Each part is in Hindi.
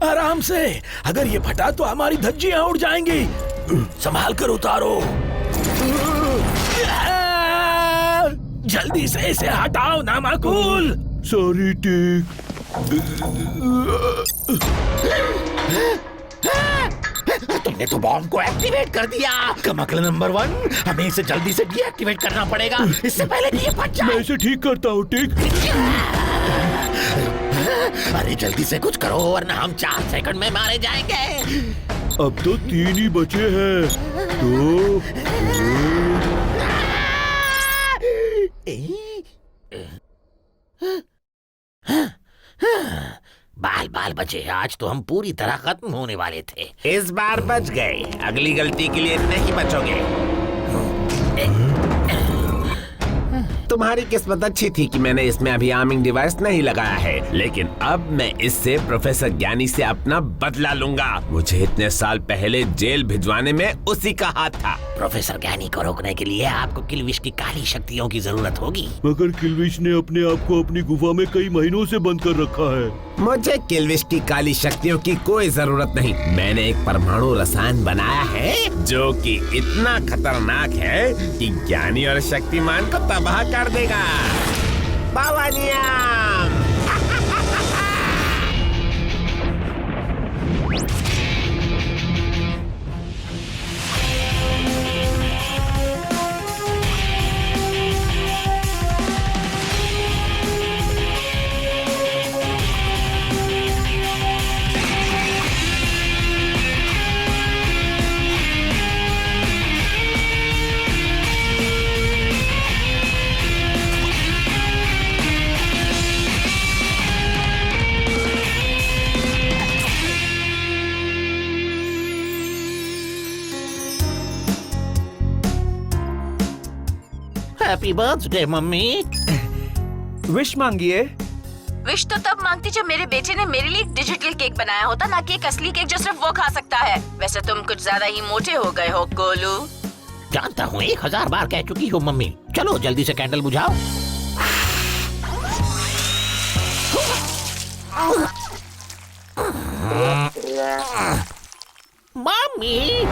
आराम से, अगर ये फटा तो हमारी धज्जियां उड़ जाएंगी। संभाल कर उतारो। जल्दी से इसे हटाओ नामाकुल। सॉरी टिक। तुमने तो बॉम्ब को एक्टिवेट कर दिया। कमकल नंबर 1, हमें इसे जल्दी से डीएक्टिवेट करना पड़ेगा इससे पहले कि ये फट जाए। मैं इसे ठीक करता हूँ टिक। अरे जल्दी से कुछ करो वरना हम 4 सेकंड में मारे जाएंगे। अब तो 3 ही बचे हैं। 2 बाल बाल बचे। आज तो हम पूरी तरह खत्म होने वाले थे। इस बार बच गए, अगली गलती के लिए नहीं बचोगे। तुम्हारी किस्मत अच्छी थी कि मैंने इसमें अभी आर्मिंग डिवाइस नहीं लगाया है, लेकिन अब मैं इससे प्रोफेसर ज्ञानी से अपना बदला लूंगा। मुझे इतने साल पहले जेल भिजवाने में उसी का हाथ था। प्रोफेसर ज्ञानी को रोकने के लिए आपको किल्विश की काली शक्तियों की जरूरत होगी। मगर किल्विश ने अपने आप को अपनी गुफा में कई महीनों से बंद कर रखा है। मुझे किल्विश की काली शक्तियों की कोई जरूरत नहीं। मैंने एक परमाणु रसायन बनाया है जो कि इतना खतरनाक है कि ज्ञानी और शक्तिमान को तबाह कर देगा। पावानियम! Happy birthday mummy. विश मांगिए। विश तो तब मांगती जब मेरे बेटे ने मेरे लिए एक डिजिटल केक बनाया होता, ना कि एक असली केक जो सिर्फ वो खा सकता है। वैसे तुम कुछ ज्यादा ही मोटे हो गए हो गोलू। जानता हूँ, 1000 बार कह चुकी हो मम्मी। चलो जल्दी से कैंडल बुझाओ। Mummy.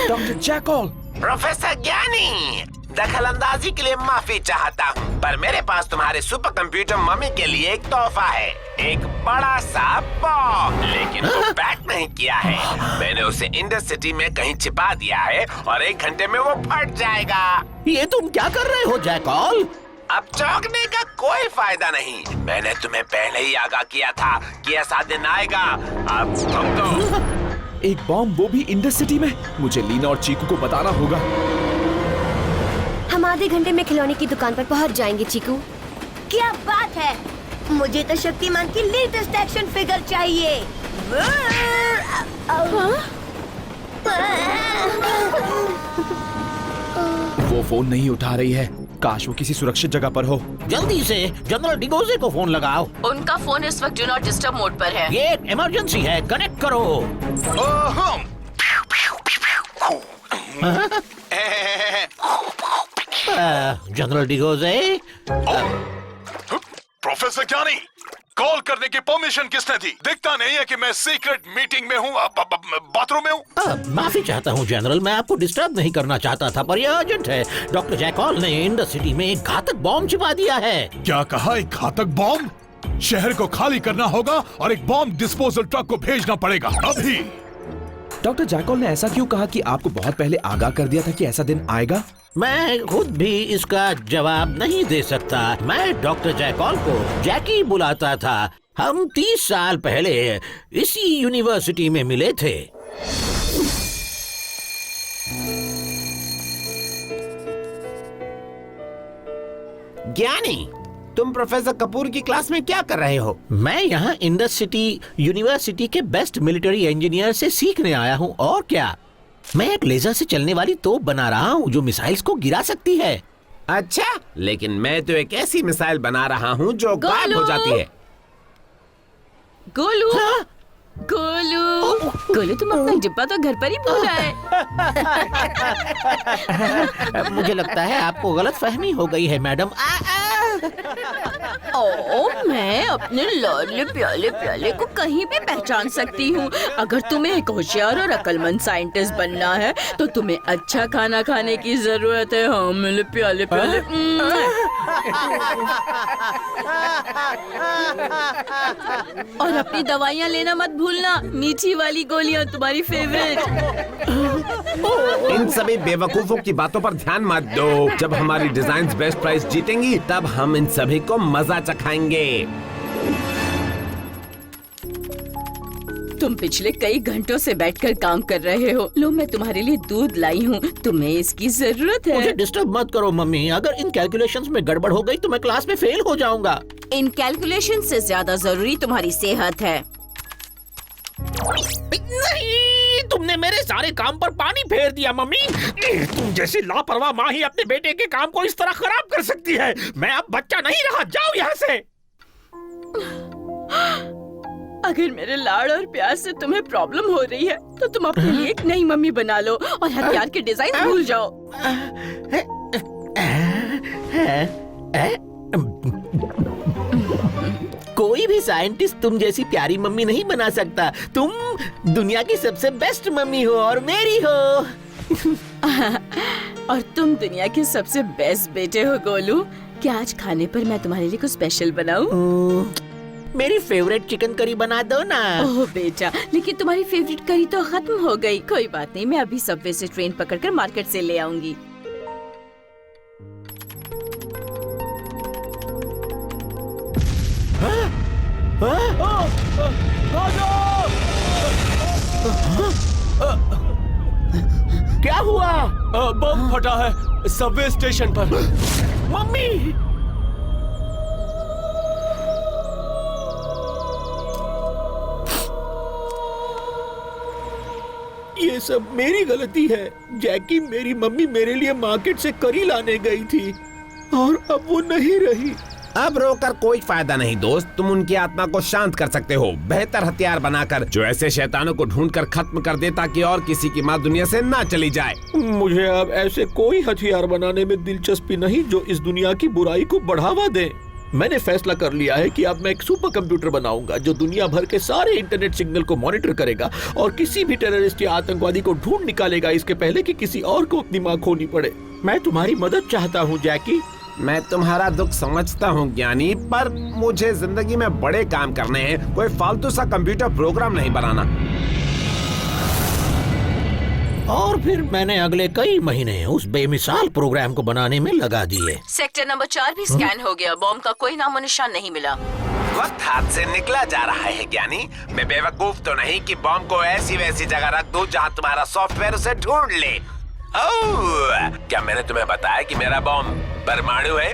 Doctor Jackal. Professor Gyani, दखल अंदाजी के लिए माफी चाहता हूँ, पर मेरे पास तुम्हारे सुपर कंप्यूटर मम्मी के लिए एक तोहफा है। एक बड़ा सा बॉम्ब, लेकिन वो पैक नहीं किया है। मैंने उसे इंडस सिटी में कहीं छिपा दिया है और 1 घंटे में वो फट जाएगा। ये तुम क्या कर रहे हो जैकॉल? अब चौंकने का कोई फायदा नहीं। मैंने तुम्हें पहले ही आगाह किया था कि ऐसा दिन आएगा। अब तुम तो एक बॉम्ब, वो भी इंडस सिटी में। मुझे लीना और चीकू को बताना होगा। हम आधे घंटे में खिलौने की दुकान पर पहुंच जाएंगे चीकू। क्या बात है, मुझे तो शक्तिमान की लेटेस्ट एक्शन फिगर चाहिए। वो फोन नहीं उठा रही है। काश वो किसी सुरक्षित जगह पर हो। जल्दी से जनरल डिगोजे को फोन लगाओ। उनका फोन इस वक्त डू नॉट डिस्टर्ब मोड पर है। ये एक इमरजेंसी है, कनेक्ट करो। जनरल डिगोजे। प्रोफेसर ज्ञानी, कॉल करने की परमिशन किसने दी? दिखता नहीं है कि मैं सीक्रेट मीटिंग में हूँ, बाथरूम में हूँ। माफी चाहता हूँ जनरल, मैं आपको डिस्टर्ब नहीं करना चाहता था, पर यह अर्जेंट है। डॉक्टर जैकॉल ने इंडस सिटी में एक घातक बॉम्ब छिपा दिया है। क्या कहा? एक घातक बॉम्ब? शहर को खाली करना होगा और एक बॉम्ब डिस्पोजल ट्रक को भेजना पड़ेगा अभी। डॉक्टर जैकॉल ने ऐसा क्यों कहा कि आपको बहुत पहले आगाह कर दिया था कि ऐसा दिन आएगा? मैं खुद भी इसका जवाब नहीं दे सकता। मैं डॉक्टर जैकॉल को जैकी बुलाता था। हम 30 साल पहले इसी यूनिवर्सिटी में मिले थे। ज्ञानी, तुम प्रोफेसर कपूर की क्लास में क्या कर रहे हो? मैं यहाँ इंडस सिटी यूनिवर्सिटी के बेस्ट मिलिट्री इंजीनियर से सीखने आया हूँ। और क्या, मैं एक लेजर से चलने वाली तोप बना रहा हूँ जो मिसाइल्स को गिरा सकती है। अच्छा, लेकिन मैं तो एक ऐसी मिसाइल बना रहा हूँ जो गायब हो जाती है। गोलू, गोलू, गोलू, तुम अपना डिब्बा तो घर पर ही भूला है। मुझे लगता है आपको गलत फहमी हो गई है मैडम। ओ, मैं अपने लाडले प्याले प्याले को कहीं भी पहचान सकती हूँ। अगर तुम्हें एक होशियार और अक्लमंद साइंटिस्ट बनना है तो तुम्हें अच्छा खाना खाने की जरूरत है। हाँ मेरे प्याले प्याले। और अपनी दवाइयाँ लेना मत भूलना, मीठी वाली गोलियाँ तुम्हारी फेवरेट। इन सभी बेवकूफों की बातों पर ध्यान मत दो। जब हमारी डिजाइन बेस्ट प्राइस जीतेंगी तब हम इन सभी को मजा चखाएंगे। तुम पिछले कई घंटों से बैठकर काम कर रहे हो। लो मैं तुम्हारे लिए दूध लाई हूँ, तुम्हें इसकी जरूरत है। मुझे डिस्टर्ब मत करो मम्मी, अगर इन कैलकुलेशंस में गड़बड़ हो गई तो मैं क्लास में फेल हो जाऊंगा। इन कैलकुलेशन से ज्यादा जरूरी तुम्हारी सेहत है। नहीं, तुमने मेरे सारे काम पर पानी फेर दिया मम्मी। तुम जैसी लापरवाह माँ ही अपने बेटे के काम को इस तरह खराब कर सकती है। मैं अब बच्चा नहीं रहा, जाओ यहाँ से। अगर मेरे लाड़ और प्यार से तुम्हें प्रॉब्लम हो रही है तो तुम अपने लिए एक नई मम्मी बना लो और हथियार के डिजाइन भूल जाओ। कोई भी साइंटिस्ट तुम जैसी प्यारी मम्मी नहीं बना सकता। तुम दुनिया की सबसे बेस्ट मम्मी हो और मेरी हो। और तुम दुनिया के सबसे बेस्ट बेटे हो गोलू। क्या आज खाने पर मैं तुम्हारे लिए कुछ स्पेशल बनाऊं? मेरी फेवरेट चिकन करी बना दो ना। ओह बेटा, लेकिन तुम्हारी फेवरेट करी तो खत्म हो गई। कोई बात नहीं, मैं अभी सबवे से ट्रेन पकड़कर मार्केट से ले आऊंगी। क्या हुआ? बम फटा है सबवे स्टेशन पर। मम्मी! ये सब मेरी गलती है। जैकी मेरी मम्मी मेरे लिए मार्केट से करी लाने गई थी और अब वो नहीं रही। अब रोकर कोई फायदा नहीं दोस्त। तुम उनकी आत्मा को शांत कर सकते हो बेहतर हथियार बनाकर, जो ऐसे शैतानों को ढूंढकर खत्म कर दे ताकि और किसी की माँ दुनिया से ना चली जाए। मुझे अब ऐसे कोई हथियार बनाने में दिलचस्पी नहीं जो इस दुनिया की बुराई को बढ़ावा दे। मैंने फैसला कर लिया है कि अब मैं एक सुपर कंप्यूटर बनाऊंगा जो दुनिया भर के सारे इंटरनेट सिग्नल को मॉनिटर करेगा और किसी भी टेररिस्ट या आतंकवादी को ढूंढ निकालेगा इसके पहले कि किसी और को अपनी माँ खोनी पड़े। मैं तुम्हारी मदद चाहता हूँ जैकी। मैं तुम्हारा दुख समझता हूँ ज्ञानी, पर मुझे जिंदगी में बड़े काम करने हैं, कोई फालतू सा कंप्यूटर प्रोग्राम नहीं बनाना। और फिर मैंने अगले कई महीने उस बेमिसाल प्रोग्राम को बनाने में लगा दिए। सेक्टर नंबर 4 भी स्कैन हो गया। बॉम्ब का कोई नामो निशान नहीं मिला। वक्त हाथ से निकला जा रहा है ज्ञानी। मैं बेवकूफ तो नहीं कि बॉम्ब को ऐसी वैसी जगह रख दूं जहां तुम्हारा सॉफ्टवेयर उसे ढूंढ ले। ओह, क्या मैंने तुम्हें बताया कि मेरा बॉम्ब परमाणु है?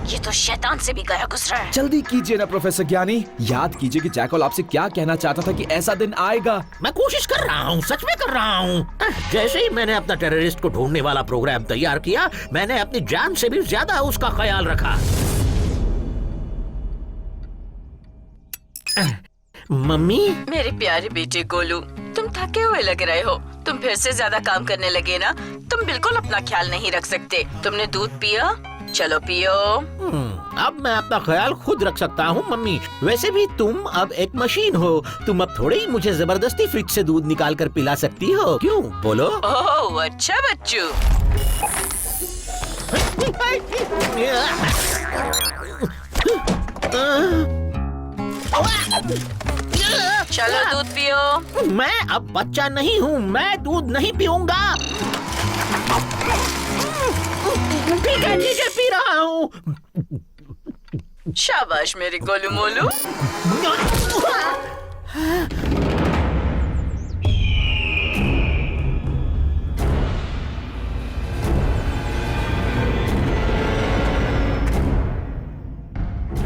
ये तो शैतान से भी गया गुजरा है। जल्दी कीजिए ना प्रोफेसर ज्ञानी, याद कीजिए कि जैकॉल आपसे क्या कहना चाहता था कि ऐसा दिन आएगा। मैं कोशिश कर रहा हूँ, सच में कर रहा हूँ। जैसे ही मैंने अपना टेररिस्ट को ढूंढने वाला प्रोग्राम तैयार किया, मैंने अपनी जान से भी ज्यादा उसका ख्याल रखा। मम्मी! मेरे प्यारे बेटे गोलू, तुम थके हुए लग रहे हो। तुम फिर से ज्यादा काम करने लगे ना। तुम बिल्कुल अपना ख्याल नहीं रख सकते। तुमने दूध पिया? चलो पियो। अब मैं अपना ख्याल खुद रख सकता हूँ मम्मी। वैसे भी तुम अब एक मशीन हो। तुम अब थोड़े ही मुझे जबरदस्ती फ्रिज से दूध निकाल कर पिला सकती हो। क्यों बोलो? ओह अच्छा बच्चू। चलो दूध पियो। मैं अब बच्चा नहीं हूँ, मैं दूध नहीं पीऊंगा। ठीक है पी रहा हूँ। शाबाश मेरे गोलू मोलू।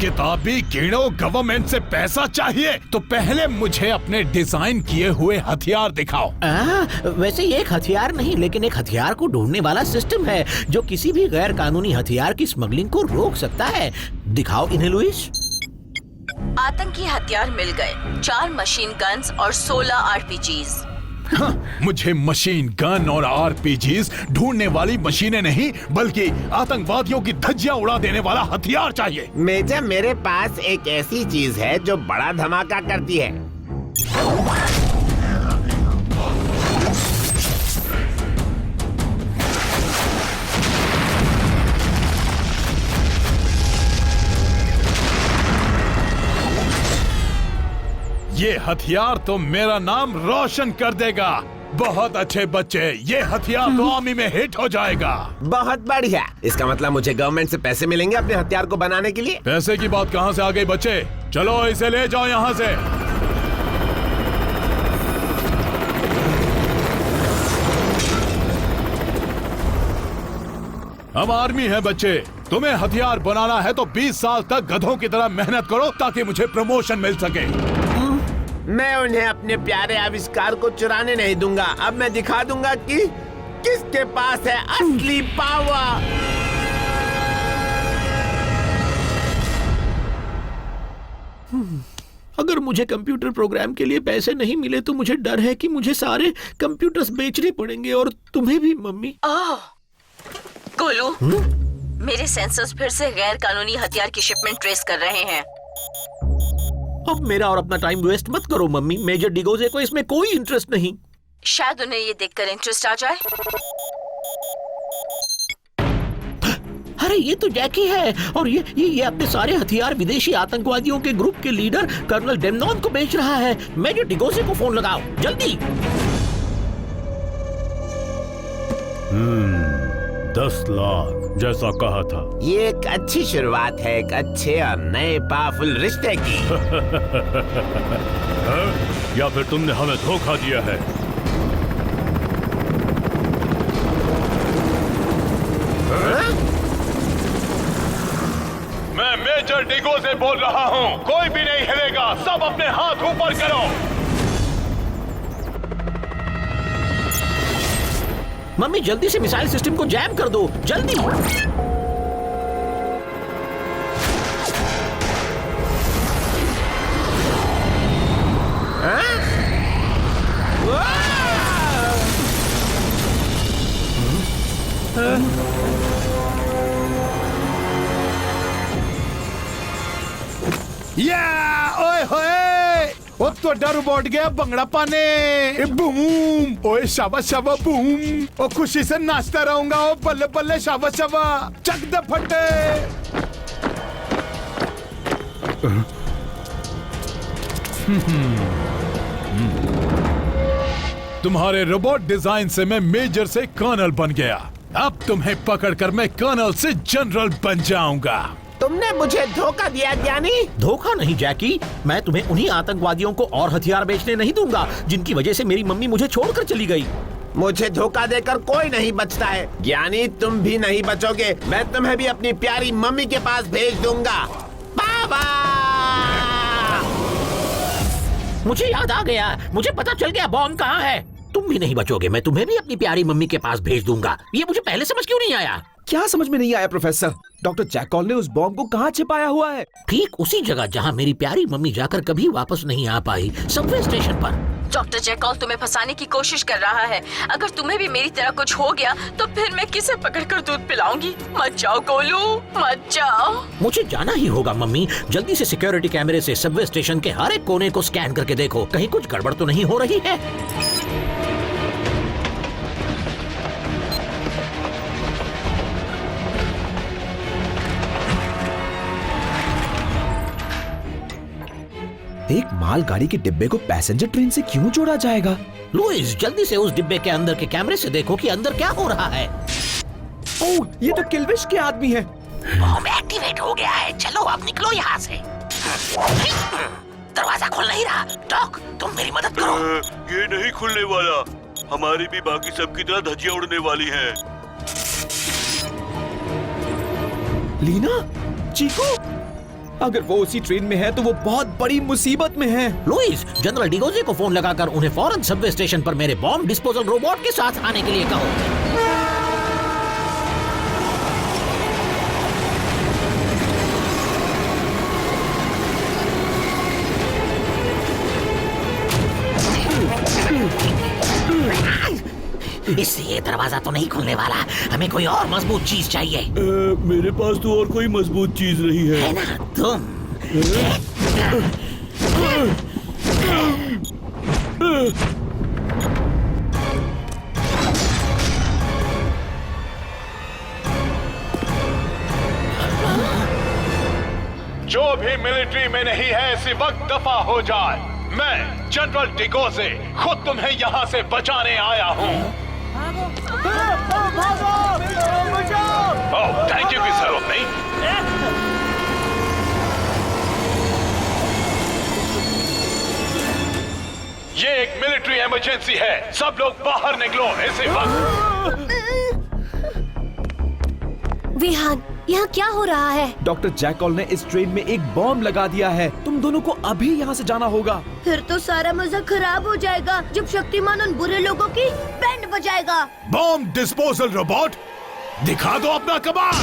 किताबी कीड़ों, गवर्नमेंट से पैसा चाहिए तो पहले मुझे अपने डिजाइन किए हुए हथियार दिखाओ। वैसे ये एक हथियार नहीं, लेकिन एक हथियार को ढूंढने वाला सिस्टम है जो किसी भी गैर कानूनी हथियार की स्मगलिंग को रोक सकता है। दिखाओ इन्हें लुइस। आतंकी हथियार मिल गए, 4 मशीन गन्स और 16 आरपीजीज। मुझे मशीन गन और आरपीजीज ढूंढने वाली मशीनें नहीं, बल्कि आतंकवादियों की धज्जियां उड़ा देने वाला हथियार चाहिए। मेजर, मेरे पास एक ऐसी चीज है जो बड़ा धमाका करती है। ये हथियार तो मेरा नाम रोशन कर देगा। बहुत अच्छे बच्चे, ये हथियार तो आर्मी में हिट हो जाएगा। बहुत बढ़िया। इसका मतलब मुझे गवर्नमेंट से पैसे मिलेंगे अपने हथियार को बनाने के लिए। पैसे की बात कहाँ से आ गई बच्चे? चलो इसे ले जाओ यहाँ से। हम आर्मी है बच्चे। तुम्हें हथियार बनाना है तो 20 साल तक गधों की तरह मेहनत करो ताकि मुझे प्रमोशन मिल सके। मैं उन्हें अपने प्यारे आविष्कार को चुराने नहीं दूंगा। अब मैं दिखा दूंगा कि किसके पास है असली पावर। अगर मुझे कंप्यूटर प्रोग्राम के लिए पैसे नहीं मिले तो मुझे डर है कि मुझे सारे कंप्यूटर्स बेचने पड़ेंगे, और तुम्हें भी मम्मी। गोलू, मेरे सेंसर्स फिर से गैर कानूनी हथियार की शिपमेंट ट्रेस कर रहे हैं। अब मेरा और अपना टाइम वेस्ट मत करो मम्मी। मेजर डिगोजे को इसमें कोई इंटरेस्ट नहीं। शायद उन्हें ये देखकर इंटरेस्ट आ जाए। अरे ये तो जैकी है, और ये अपने सारे हथियार विदेशी आतंकवादियों के ग्रुप के लीडर कर्नल डेमनॉन को बेच रहा है। मेजर डिगोजे को फोन लगाओ जल्दी। 10 लाख जैसा कहा था। ये एक अच्छी शुरुआत है एक अच्छे और नए पावरफुल रिश्ते की। या फिर तुमने हमें धोखा दिया है? मैं मेजर डिगो से बोल रहा हूँ। कोई भी नहीं हिलेगा। सब अपने हाथ ऊपर करो। मम्मी जल्दी से मिसाइल सिस्टम को जैम कर दो, जल्दी। या ओए होए, वो तो डर बढ़ गया बंगड़ा पाने। बूम, ओए शाबाश शाबाश बूम। ओ खुशी से नाचता रहूंगा। ओ बल्ले बल्ले शाबाश शाबाश। चक दे फटे। तुम्हारे रोबोट डिजाइन से मैं मेजर से कर्नल बन गया। अब तुम्हें पकड़कर मैं कर्नल से जनरल बन जाऊंगा। तुमने मुझे धोखा दिया ज्ञानी। धोखा नहीं जैकी, मैं तुम्हें उन्हीं आतंकवादियों को और हथियार बेचने नहीं दूंगा जिनकी वजह से मेरी मम्मी मुझे छोड़कर चली गई। मुझे धोखा देकर कोई नहीं बचता है ज्ञानी। तुम भी नहीं बचोगे। मैं तुम्हें भी अपनी प्यारी मम्मी के पास भेज दूंगा। बाबा, मुझे याद आ गया, मुझे पता चल गया बॉम्ब कहाँ है। तुम भी नहीं बचोगे। मैं तुम्हें भी अपनी प्यारी मम्मी के पास भेज दूंगा। ये मुझे पहले समझ क्यों नहीं आया? क्या समझ में नहीं आया प्रोफेसर? डॉक्टर जैकॉल ने उस बॉम्ब को कहाँ छिपाया हुआ है? ठीक उसी जगह जहाँ मेरी प्यारी मम्मी जाकर कभी वापस नहीं आ पाई, सबवे स्टेशन पर। डॉक्टर जैकॉल तुम्हें फंसाने की कोशिश कर रहा है। अगर तुम्हें भी मेरी तरह कुछ हो गया तो फिर मैं किसे पकड़कर दूध पिलाऊंगी? मत जाओ गोलू, मत जाओ। मुझे जाना ही होगा मम्मी। जल्दी से सिक्योरिटी कैमरे से सबवे स्टेशन के हर एक कोने को स्कैन करके देखो, कहीं कुछ गड़बड़ तो नहीं हो रही है। एक मालगाड़ी के डिब्बे को पैसेंजर ट्रेन से क्यों जोड़ा जाएगा? लुइस, जल्दी से उस डिब्बे के अंदर के कैमरे से देखो कि अंदर क्या हो रहा है। ओह, ये तो किल्विश के आदमी है। बॉम्ब एक्टिवेट हो गया है। चलो अब निकलो यहाँ से। दरवाजा खुल नहीं रहा। डॉक, तुम मेरी मदद करो। ये नहीं खुलने वाला। हमारी भी बाकी सबकी तरह धज्जियां उड़ने वाली हैं। लीना, चीकू, अगर वो उसी ट्रेन में है तो वो बहुत बड़ी मुसीबत में है। लुइस, जनरल डिगोजे को फोन लगाकर उन्हें फौरन सबवे स्टेशन पर मेरे बॉम्ब डिस्पोजल रोबोट के साथ आने के लिए कहो। इससे ये दरवाजा तो नहीं खुलने वाला। हमें कोई और मजबूत चीज चाहिए। मेरे पास तो और कोई मजबूत चीज नहीं है। है ना तुम? जो भी मिलिट्री में नहीं है इसी वक्त दफा हो जाए। मैं जनरल डिगोजे खुद तुम्हें यहाँ से बचाने आया हूँ। ओह, थैंक यू की जरूरत नहीं। ये एक मिलिट्री इमरजेंसी है, सब लोग बाहर निकलो इसी वक्त। विहान, यहाँ क्या हो रहा है? डॉक्टर जैकॉल ने इस ट्रेन में एक बॉम्ब लगा दिया है। तुम दोनों को अभी यहाँ से जाना होगा। फिर तो सारा मजा खराब हो जाएगा जब शक्तिमान उन बुरे लोगों की बैंड बजाएगा। बॉम्ब डिस्पोजल रोबोट, दिखा दो अपना कमाल।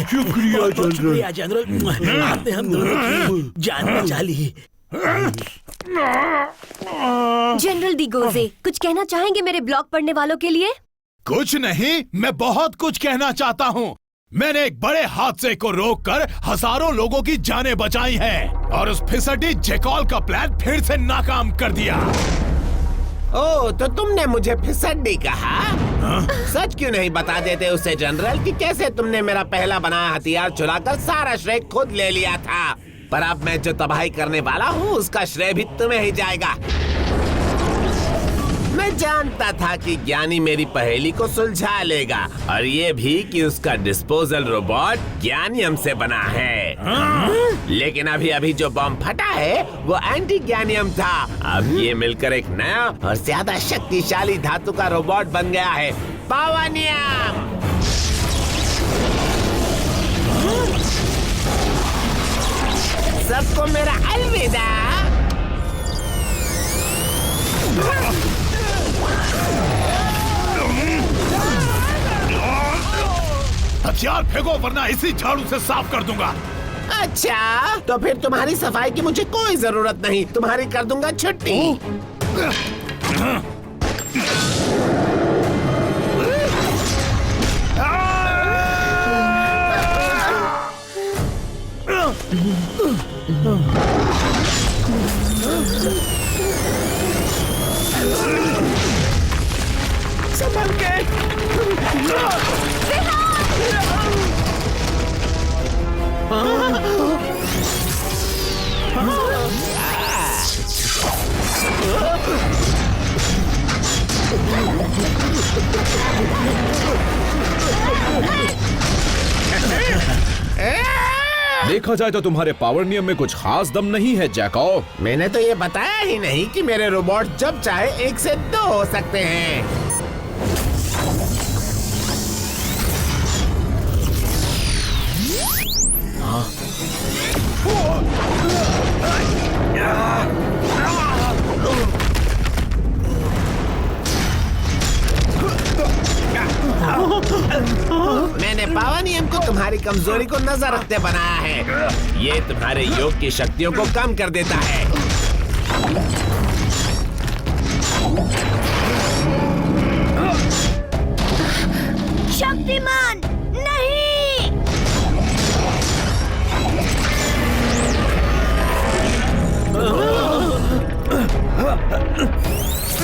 शुक्रिया जनरल, आपने हम दोनों की जान बचा ली। जनरल डिगोजे, कुछ कहना चाहेंगे मेरे ब्लॉग पढ़ने वालों के लिए? कुछ नहीं, मैं बहुत कुछ कहना चाहता हूँ। मैंने एक बड़े हादसे को रोककर हजारों लोगों की जानें बचाई हैं और उस फिसडी जैकॉल का प्लान फिर से नाकाम कर दिया। ओह, तो तुमने मुझे फिसड्डी कहा? सच क्यों नहीं बता देते उसे जनरल कि कैसे तुमने मेरा पहला बनाया हथियार चुराकर सारा श्रेय खुद ले लिया था। पर अब मैं जो तबाही करने वाला हूँ उसका श्रेय भी तुम्हें ही जाएगा। मैं जानता था कि ज्ञानी मेरी पहेली को सुलझा लेगा और ये भी कि उसका डिस्पोजल रोबोट ज्ञानियम से बना है। लेकिन अभी जो बम फटा है वो एंटी ज्ञानियम था। अब ये मिलकर एक नया और ज्यादा शक्तिशाली धातु का रोबोट बन गया है, पावानियम। सबको मेरा अलविदा। हथियार फेंको वरना इसी झाड़ू से साफ कर दूंगा। अच्छा, तो फिर तुम्हारी सफाई की मुझे कोई जरूरत नहीं, तुम्हारी कर दूंगा छुट्टी। संभल के। देखा जाए तो तुम्हारे पावर नियम में कुछ खास दम नहीं है जैकॉब। मैंने तो ये बताया ही नहीं कि मेरे रोबोट जब चाहे 1 से 2 हो सकते हैं। मैंने पावर नियम को तुम्हारी कमजोरी को नजर रखते बनाया है। ये तुम्हारे योग की शक्तियों को कम कर देता है। शक्तिमान नहीं।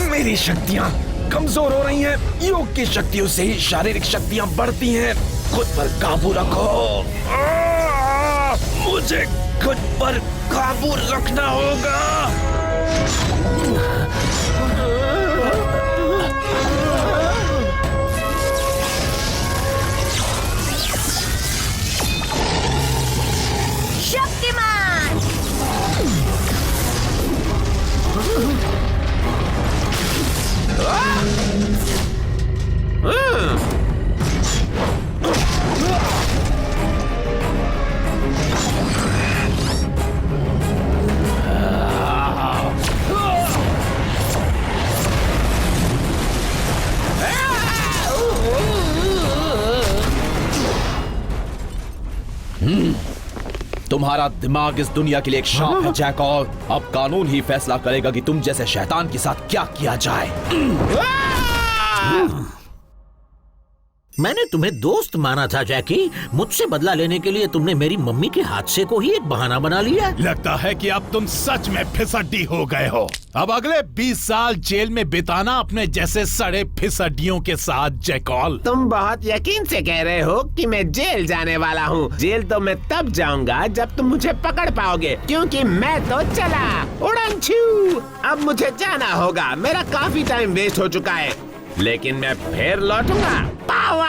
मेरी शक्तियाँ कमजोर हो रही हैं। योग की शक्तियों से ही शारीरिक शक्तियाँ बढ़ती हैं। खुद पर काबू रखो। मुझे खुद पर काबू रखना होगा। शक्तिमान। तुम्हारा दिमाग इस दुनिया के लिए एक शाप है जैकॉल। अब कानून ही फैसला करेगा कि तुम जैसे शैतान के साथ क्या किया जाए। मैंने तुम्हें दोस्त माना था जैकी। मुझसे बदला लेने के लिए तुमने मेरी मम्मी के हादसे को ही एक बहाना बना लिया। लगता है कि अब तुम सच में फिसड्डी हो गए हो। अब अगले 20 साल जेल में बिताना अपने जैसे सड़े फिसड्डियों के साथ जैकॉल। तुम बहुत यकीन से कह रहे हो कि मैं जेल जाने वाला हूँ। जेल तो मैं तब जाऊंगा जब तुम मुझे पकड़ पाओगे, क्योंकि मैं तो चला उड़न छू। अब मुझे जाना होगा, मेरा काफी टाइम वेस्ट हो चुका है, लेकिन मैं फिर लौटूंगा। पावर!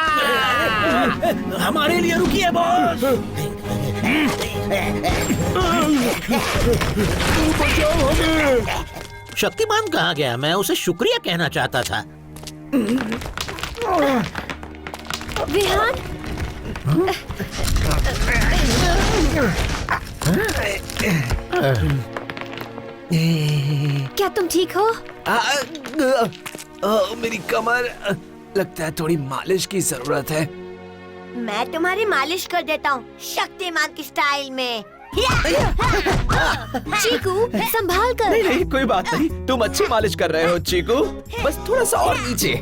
हमारे लिए रुकिए बॉस। शक्तिमान कहाँ गया? मैं उसे शुक्रिया कहना चाहता था। विहान, क्या तुम ठीक हो? मेरी कमर, लगता है थोड़ी मालिश की जरूरत है। मैं तुम्हारी मालिश कर देता हूँ शक्तिमान की स्टाइल में। चीकू, संभाल कर। नहीं, कोई बात नहीं, तुम अच्छी मालिश कर रहे हो चीकू, बस थोड़ा सा और नीचे।